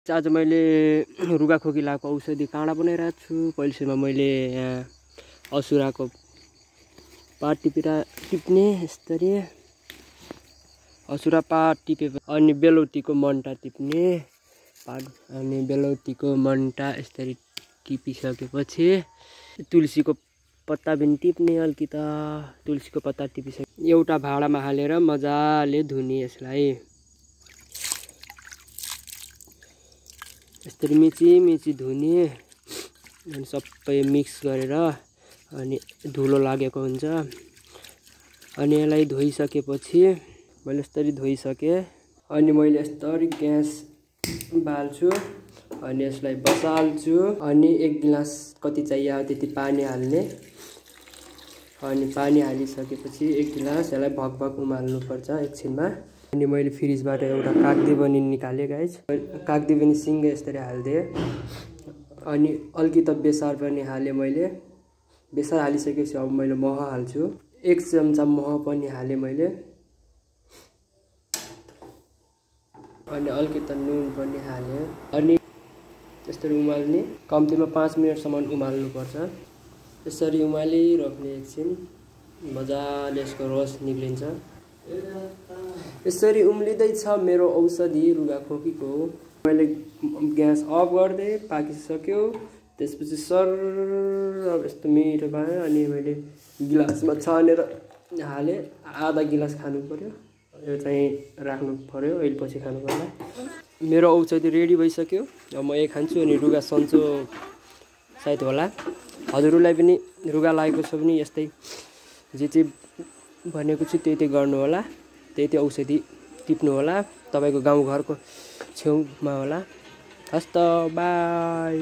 आज मैले रुगा खोकी लागेको औषधि काँडा बनाइरहेको छु। पहिले सुरुमा मैले यहाँ असुराको पात टिप्ने यसरी असुरा पात टिपे अनि बेलौतीको मन्टा टिप्ने पात अनि बेलौतीको मन्टा यसरी टिपिसकेपछि तुलसीको पत्ता पनि टिप्ने अलिकति तुलसीको पत्ता टिपिसके एउटा भाँडामा हालेर मजाले धुने यसलाई यसरी मिची धुने अनि सबै मिक्स गरेर अनि धुलो लागेको हुन्छ अनि यसलाई धोइसकेपछि मैले यसरी धोइसके अनि मैले यसरी ग्यास बाल्छु अनि यसलाई बसाल्छु अनि 1 गिलास कति चाहियो त्यति पानी हाल्ने अनि पानी हालिसकेपछि 1 गिलास यसलाई भकभक उमाल्नु पर्छ एकछिनमा अनि मैले फ्रिजबाट एउटा कागदी पनि निकाले गाइस कागदी पनि सिङ्गै यसरी हाल्दे अनि अलिकति बेसार पनि हाले मैले बेसार हालिसकेपछि अब मैले मह हाल्छु 1 चम्चा मह पनि हाले मैले अनि अलिकति नुन पनि हाले अनि यसरी उमाल्ने कम्तीमा 5 मिनेटसम्म उमाल्नु पर्छ यसरी उमालिराख्ने एकछिन मजाले यसको रस निक्लिन्छ यसरी उम्लिँदैछ मेरो औषधि रुगा खोकीको मैले ग्यास अफ गर्दै पाकिसक्यो त्यसपछि सर अब यस्तो मिठो भयो अनि मैले गिलासमा छानेर हाले आधा गिलास खानु पर्यो यो चाहिँ राख्नु पर्यो अहिले पछि खानु पर्ला मेरो औषधि रेडी भइसक्यो अब म खान्छु अनि रुगा सन्चो सायद होला हजुरहरूलाई पनि रुगा लागेको छ भने यस्तै जे भनेको छु त्यही गर्नु होला त्यही औषधि टिप्नु होला तपाईको गाउँ घरको छेउमा होला हस्त बाई।